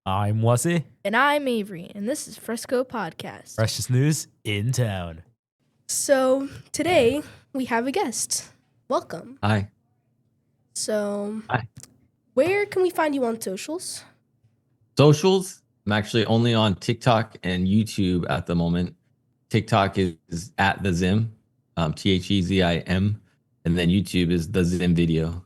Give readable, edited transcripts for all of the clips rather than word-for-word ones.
I'm Wasi. And I'm Avery, and this is Fresco Podcast. Freshest news in town. So today we have a guest. Welcome. Hi. So, Hi. Where can we find you on socials? Socials. I'm actually only on TikTok and YouTube at the moment. TikTok is at TheZim, TheZim, and then YouTube is TheZim Video.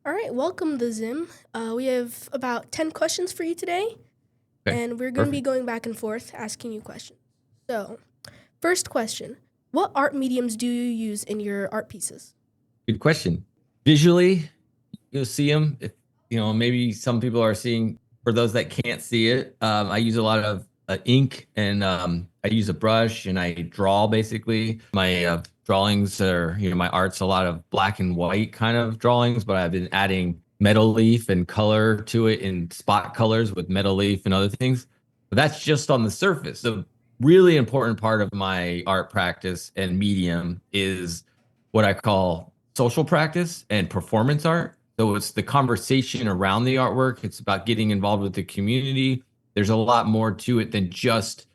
All right, welcome, TheZim. We have about 10 questions for you today, and we're going to be going back and forth asking you questions. So, first question, what art mediums do you use in your art pieces? Good question. Visually, you'll see them. If, maybe some people are seeing, for those that can't see it, I use a lot of ink and I use a brush and I draw basically. My drawings are, my art's a lot of black and white kind of drawings, but I've been adding metal leaf and color to it in spot colors with metal leaf and other things. But that's just on the surface. The really important part of my art practice and medium is what I call social practice and performance art. So it's the conversation around the artwork. It's about getting involved with the community. There's a lot more to it than just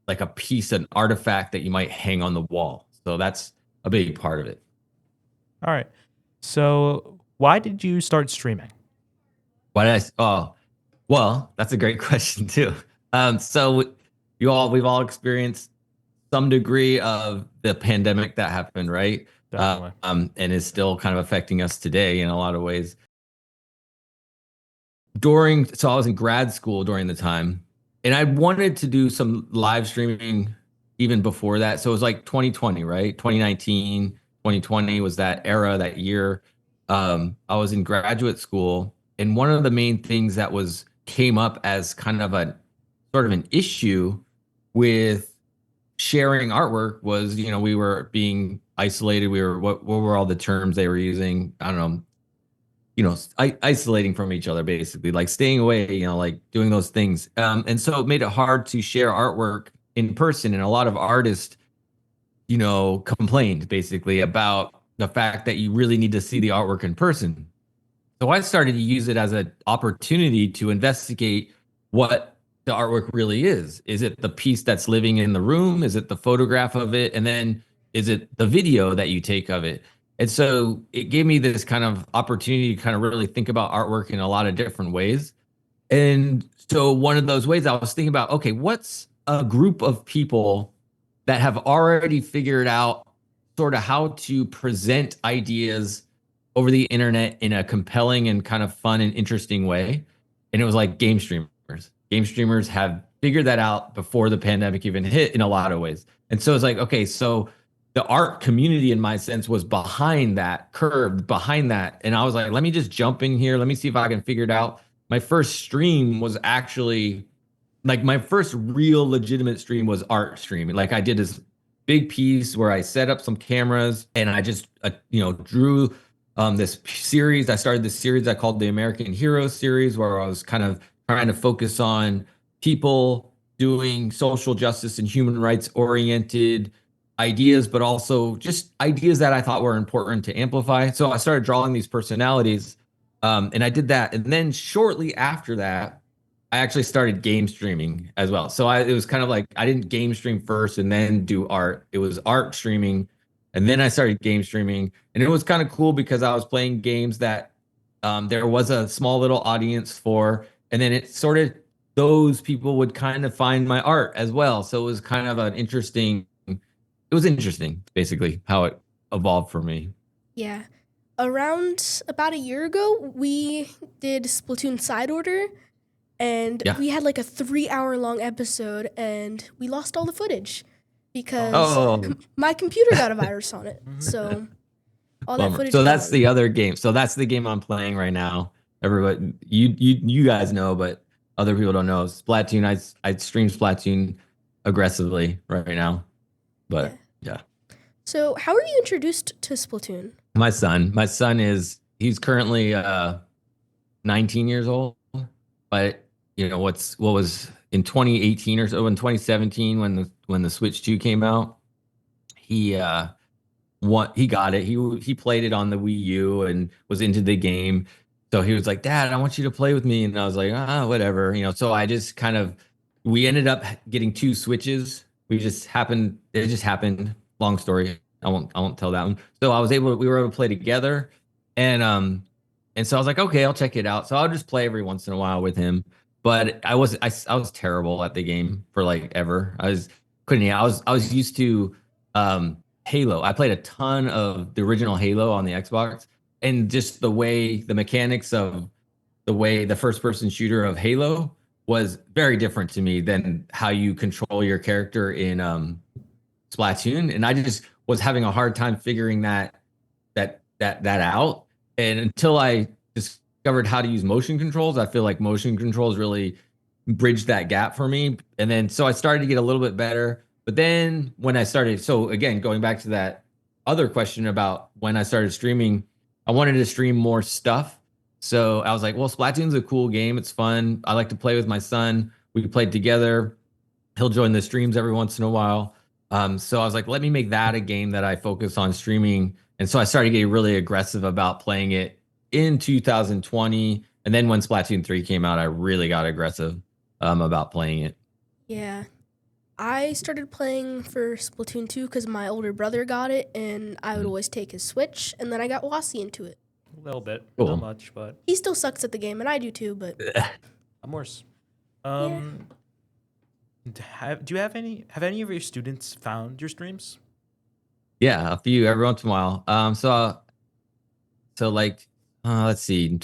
like a piece, an artifact that you might hang on the wall. So that's a big part of it. All right. So why did you start streaming? Well, that's a great question too. So we've all experienced some degree of the pandemic that happened, right? Definitely. And is still kind of affecting us today in a lot of ways. So I was in grad school during the time, and I wanted to do some live streaming even before that. So it was like 2020, right? 2019, 2020 was that era, that year. I was in graduate school, and one of the main things that came up as kind of a sort of an issue with sharing artwork was, we were being isolated. What were all the terms they were using? I don't know. Isolating from each other, basically, like staying away, like doing those things. And so it made it hard to share artwork in person. And a lot of artists, complained basically about the fact that you really need to see the artwork in person. So I started to use it as an opportunity to investigate what the artwork really is. Is it the piece that's living in the room? Is it the photograph of it? And then is it the video that you take of it? And so it gave me this kind of opportunity to kind of really think about artwork in a lot of different ways. And so one of those ways I was thinking about, okay, what's a group of people that have already figured out sort of how to present ideas over the internet in a compelling and kind of fun and interesting way? And it was like game streamers. Game streamers have figured that out before the pandemic even hit in a lot of ways. And so it's like, okay, so the art community, in my sense, was behind that curve, behind that. And I was like, let me just jump in here. Let me see if I can figure it out. My first stream was actually like my first real legitimate stream was art streaming. Like I did this big piece where I set up some cameras and I just, drew this series. I started this series I called the American Heroes series, where I was kind of trying to focus on people doing social justice and human rights oriented ideas, but also just ideas that I thought were important to amplify. So I started drawing these personalities, and I did that. And then shortly after that, I actually started game streaming as well. So it was kind of like I didn't game stream first and then do art. It was art streaming, and then I started game streaming. And it was kind of cool because I was playing games that there was a small little audience for, and then it sort of, those people would kind of find my art as well. So it was kind of it was interesting, basically, how it evolved for me. Yeah. Around about a year ago, we did Splatoon Side Order, and we had like a 3-hour long episode, and we lost all the footage because my computer got a virus on it. So all that footage. So that's the other game. So that's the game I'm playing right now. Everybody, you guys know, but other people don't know. Splatoon. I stream Splatoon aggressively right now. But yeah. So how were you introduced to Splatoon? My son he's currently 19 years old, but what was in 2018 or so, in 2017 when the Switch 2 came out, he got it. He played it on the Wii U and was into the game. So he was like, Dad, I want you to play with me. And I was like, whatever, So I just we ended up getting 2 Switches. It just happened. Long story. I won't tell that one. So we were able to play together. And so I was like, okay, I'll check it out. So I'll just play every once in a while with him. But I was terrible at the game for like ever. I was used to Halo. I played a ton of the original Halo on the Xbox, and just the mechanics of the first person shooter of Halo was very different to me than how you control your character in Splatoon. And I just was having a hard time figuring that out. And until I discovered how to use motion controls, I feel like motion controls really bridged that gap for me. And then so I started to get a little bit better. But then when I started, so again, going back to that other question about when I started streaming, I wanted to stream more stuff. So I was like, well, Splatoon's a cool game. It's fun. I like to play with my son. We played together. He'll join the streams every once in a while. So I was like, let me make that a game that I focus on streaming. And so I started getting really aggressive about playing it in 2020. And then when Splatoon 3 came out, I really got aggressive about playing it. Yeah. I started playing for Splatoon 2 because my older brother got it, and I would always take his Switch, and then I got Wasi into it. A little bit, Cool. not much, but He still sucks at the game, and I do too, but I'm worse. Yeah. Do you have any of your students found your streams? Yeah, a few every once in a while. So like, let's see,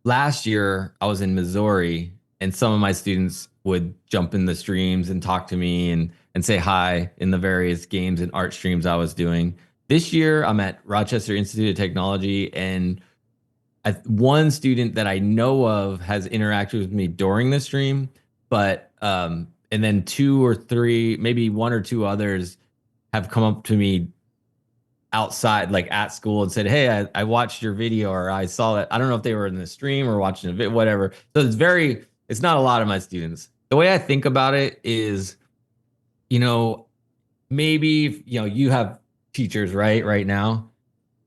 last year I was in Missouri, and some of my students would jump in the streams and talk to me and say hi in the various games and art streams I was doing. This year I'm at Rochester Institute of Technology, and one student that I know of has interacted with me during the stream, but and then 2 or 3, maybe 1 or 2 others have come up to me outside, like at school, and said, hey, I watched your video, or I saw that. I don't know if they were in the stream or watching a video, whatever. So it's not a lot of my students. The way I think about it is, maybe, you have teachers right now,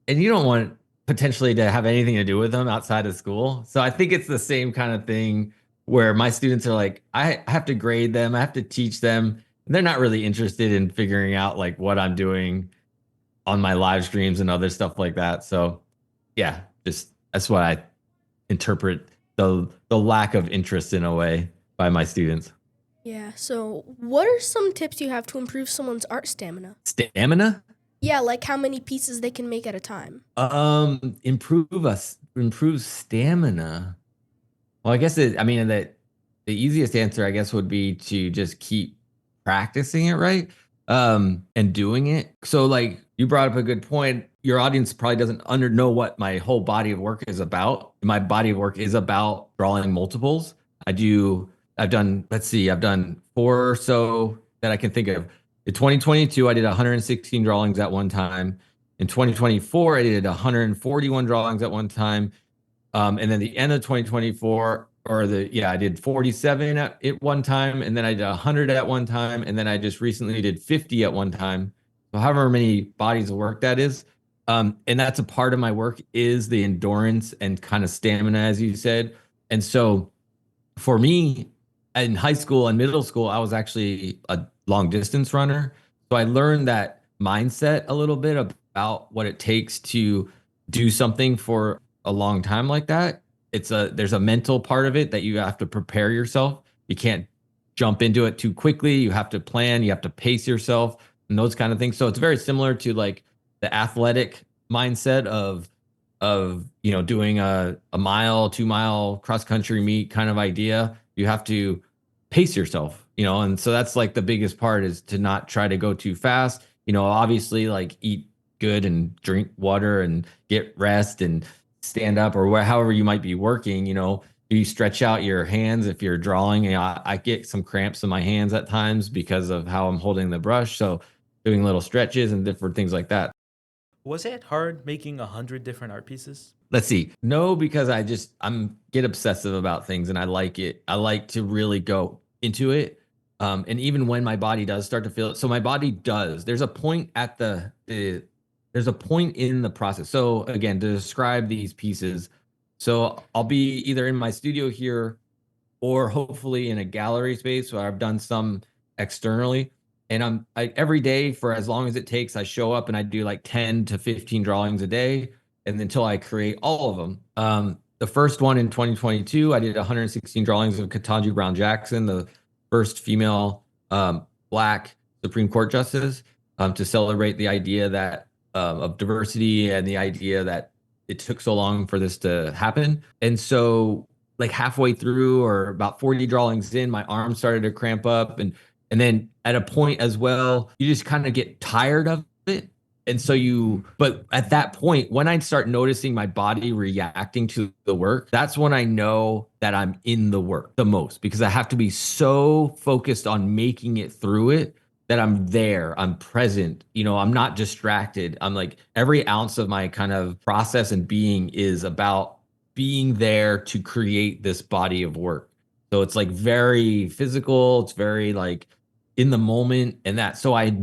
and you don't want potentially to have anything to do with them outside of school. So I think it's the same kind of thing where my students are like, I have to grade them, I have to teach them. And they're not really interested in figuring out like what I'm doing on my live streams and other stuff like that. So yeah, just that's what I interpret the lack of interest in a way by my students. yeah. So what are some tips you have to improve someone's art stamina? Stamina? Yeah, like how many pieces they can make at a time. Improve stamina. Well, I guess the easiest answer, I guess, would be to just keep practicing it, right? And doing it. So like you brought up a good point. Your audience probably doesn't know what my whole body of work is about. My body of work is about drawing multiples. I've done 4 or so that I can think of. In 2022, I did 116 drawings at one time. In 2024, I did 141 drawings at one time. And then the end of 2024, I did 47 at one time, and then I did 100 at one time, and then I just recently did 50 at one time. So however many bodies of work that is. And that's a part of my work is the endurance and kind of stamina, as you said. And so for me, in high school and middle school, I was actually a long distance runner. So I learned that mindset a little bit about what it takes to do something for a long time like that. There's a mental part of it that you have to prepare yourself. You can't jump into it too quickly. You have to plan, you have to pace yourself and those kind of things. So it's very similar to like the athletic mindset of doing a mile, 2-mile cross country meet kind of idea. You have to pace yourself, and so that's like the biggest part is to not try to go too fast. Obviously like eat good and drink water and get rest and stand up or however you might be working. You stretch out your hands if you're drawing. I get some cramps in my hands at times because of how I'm holding the brush. So doing little stretches and different things like that. Was it hard making 100 different art pieces? Let's see. No, because I'm get obsessive about things and I like it. I like to really go into it. And even when my body does start to feel it. So my body does. There's a point at the there's a point in the process. So again, to describe these pieces, so I'll be either in my studio here or hopefully in a gallery space where I've done some externally. And every day for as long as it takes, I show up and I do like 10 to 15 drawings a day, and until I create all of them. The first one in 2022, I did 116 drawings of Ketanji Brown Jackson, the first female Black Supreme Court justice, to celebrate the idea that of diversity and the idea that it took so long for this to happen. And so like halfway through or about 40 drawings in, my arm started to cramp up. And then at a point as well, you just kind of get tired of it. And so but at that point, when I start noticing my body reacting to the work, that's when I know that I'm in the work the most, because I have to be so focused on making it through it that I'm there, I'm present, I'm not distracted. I'm like, every ounce of my kind of process and being is about being there to create this body of work. So it's like very physical, it's very like in the moment, and so I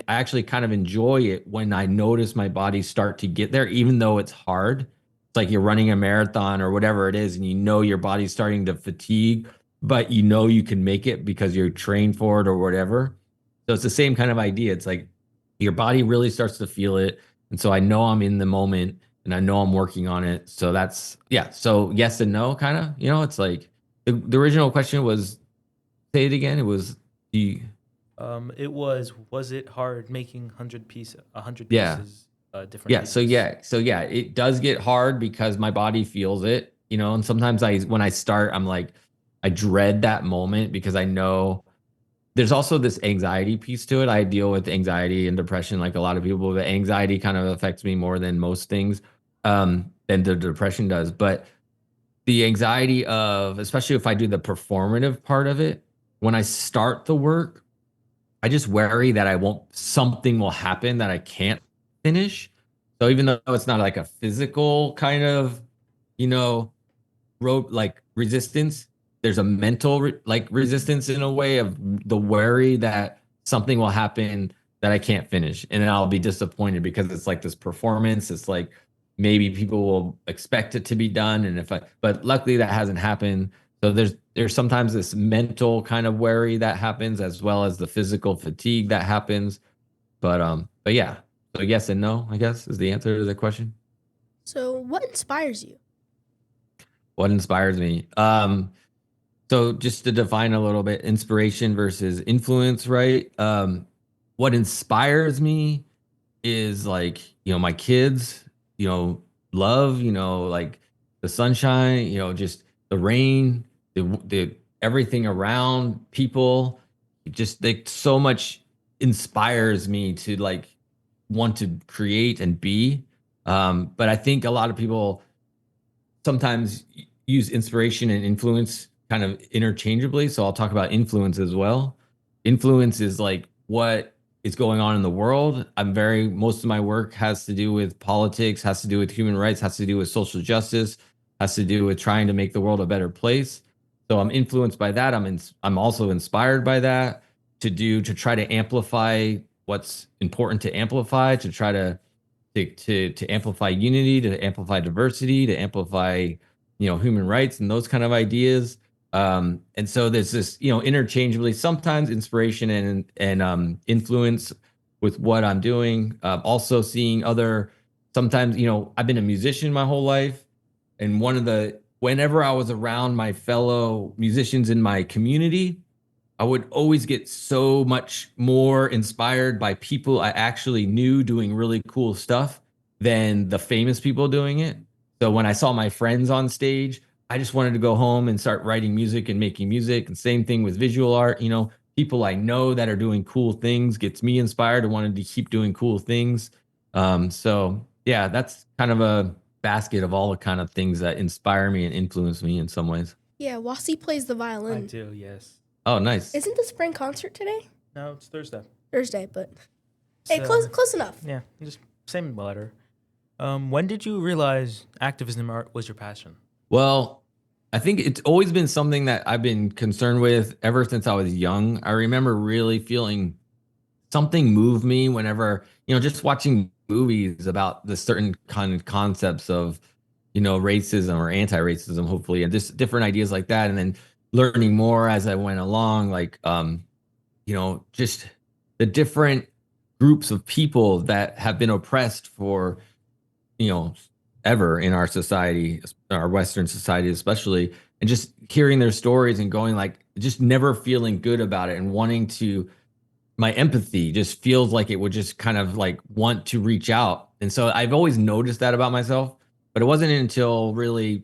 actually kind of enjoy it when I notice my body start to get there, even though it's hard. It's like you're running a marathon or whatever it is, and your body's starting to fatigue, but you can make it because you're trained for it or whatever. So it's the same kind of idea. It's like your body really starts to feel it. And so I know I'm in the moment and I know I'm working on it. So so yes and no, kind of, it's like the original question was, say it again. It was was it hard making 100 pieces, Yeah. different Yeah. pieces? So it does get hard because my body feels it, and sometimes when I start, I'm like, I dread that moment because I know there's also this anxiety piece to it. I deal with anxiety and depression like a lot of people, but anxiety kind of affects me more than most things, than the depression does. But the anxiety of, especially if I do the performative part of it, when I start the work, I just worry that something will happen that I can't finish. So even though it's not like a physical kind of, you know, road like resistance, there's a mental like resistance in a way of the worry that something will happen that I can't finish, and then I'll be disappointed because it's like this performance. It's like maybe people will expect it to be done, and but luckily that hasn't happened. So there's sometimes this mental kind of worry that happens as well as the physical fatigue that happens. But yeah, so yes and no, I guess, is the answer to the question. So what inspires you? What inspires me? So just to define a little bit, inspiration versus influence, right? What inspires me is like, my kids, love, like the sunshine, just the rain, the everything around people, just like so much inspires me to like want to create and be. But I think a lot of people sometimes use inspiration and influence kind of interchangeably. So I'll talk about influence as well. Influence is like what is going on in the world. Most of my work has to do with politics, has to do with human rights, has to do with social justice, has to do with trying to make the world a better place. So I'm influenced by that. I'm also inspired by that to try to amplify what's important to amplify, to try to amplify unity, to amplify diversity, to amplify, human rights and those kind of ideas. And so there's this, interchangeably, sometimes inspiration and influence with what I'm doing. Also seeing sometimes, I've been a musician my whole life. And whenever I was around my fellow musicians in my community, I would always get so much more inspired by people I actually knew doing really cool stuff than the famous people doing it. So when I saw my friends on stage, I just wanted to go home and start writing music and making music. And same thing with visual art. People I know that are doing cool things gets me inspired and wanted to keep doing cool things. So yeah, that's kind of a basket of all the kind of things that inspire me and influence me in some ways. Yeah, Wasi plays the I violin. do, yes. Oh, nice. Isn't the spring concert today? No, it's Thursday. Thursday, but hey, So, close enough. Yeah, just same letter. When did you realize activism art was your passion? Well, I think it's always been something that I've been concerned with ever since I was young. I remember really feeling something move me whenever, just watching movies about the certain kind of concepts of, racism or anti-racism, hopefully, and just different ideas like that. And then learning more as I went along, like, just the different groups of people that have been oppressed for, you know, ever in our society, our Western society, especially, and just hearing their stories and going like, just never feeling good about it and wanting to, my empathy just feels like it would just kind of like want to reach out. And so I've always noticed that about myself, but it wasn't until really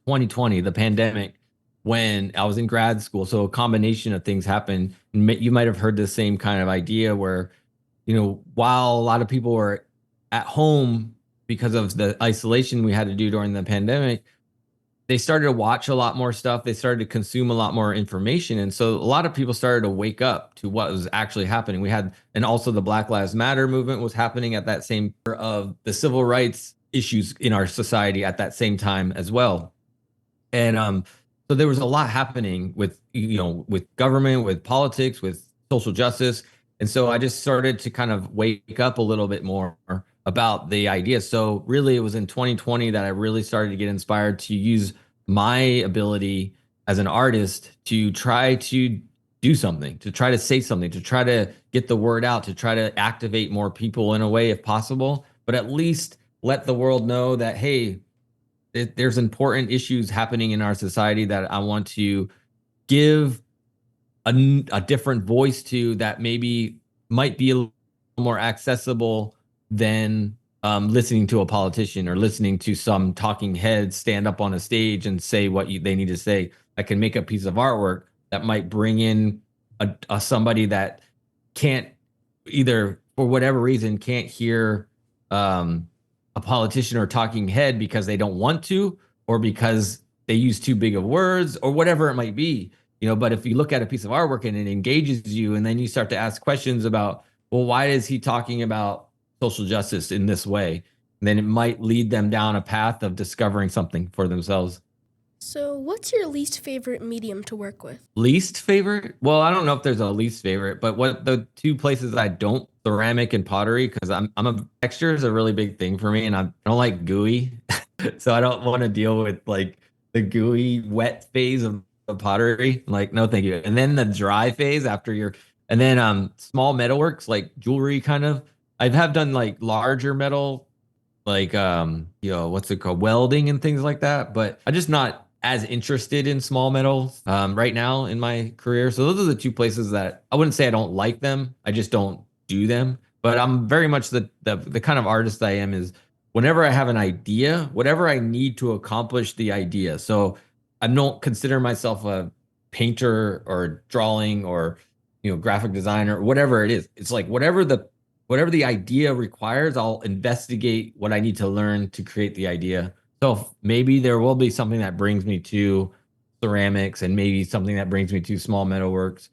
2020, the pandemic, when I was in grad school. So a combination of things happened. You might have heard the same kind of idea where, while a lot of people were at home because of the isolation we had to do during the pandemic, they started to watch a lot more stuff. They started to consume a lot more information. And so a lot of people started to wake up to what was actually happening. And also the Black Lives Matter movement was happening at that same of the civil rights issues in our society at that same time as well. And so there was a lot happening with, with government, with politics, with social justice. And so I just started to kind of wake up a little bit more about the idea. So really it was in 2020 that I really started to get inspired to use my ability as an artist to try to do something, to try to say something, to try to get the word out, to try to activate more people in a way if possible, but at least let the world know that, hey, there's important issues happening in our society that I want to give a different voice to, that maybe might be a little more accessible than listening to a politician or listening to some talking head stand up on a stage and say what they need to say. I can make a piece of artwork that might bring in a somebody that can't, either for whatever reason, can't hear a politician or talking head because they don't want to, or because they use too big of words, or whatever it might be. But if you look at a piece of artwork and it engages you, and then you start to ask questions about, well, why is he talking about social justice in this way? And then it might lead them down a path of discovering something for themselves. So, what's your least favorite medium to work with? Least favorite? Well, I don't know if there's a least favorite, but what the two places I don't, ceramic and pottery, because texture is a really big thing for me, and I don't like gooey, so I don't want to deal with like the gooey wet phase of the pottery. Like, no, thank you. And then the dry phase after and then small metalworks like jewelry kind of. I have done like larger metal, like what's it called, welding and things like that, but I'm just not as interested in small metals right now in my career. So those are the two places that I wouldn't say I don't like them, I just don't do them. But I'm very much the kind of artist I am is, whenever I have an idea, whatever I need to accomplish the idea. So I don't consider myself a painter or drawing or graphic designer, whatever it is. It's like whatever the idea requires, I'll investigate what I need to learn to create the idea. So maybe there will be something that brings me to ceramics, and maybe something that brings me to small metalworks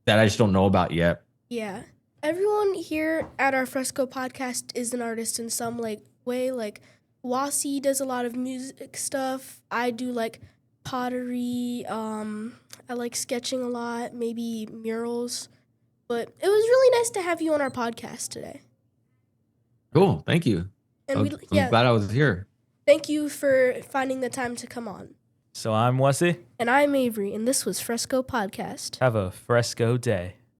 that I just don't know about yet. Yeah. Everyone here at our Fresco podcast is an artist in some way. Like Wasi does a lot of music stuff. I do like pottery. I like sketching a lot, maybe murals. But it was really nice to have you on our podcast today. Cool. Thank you. And I'm glad I was here. Thank you for finding the time to come on. So I'm Wasi. And I'm Avery, and this was Fresco Podcast. Have a Fresco day.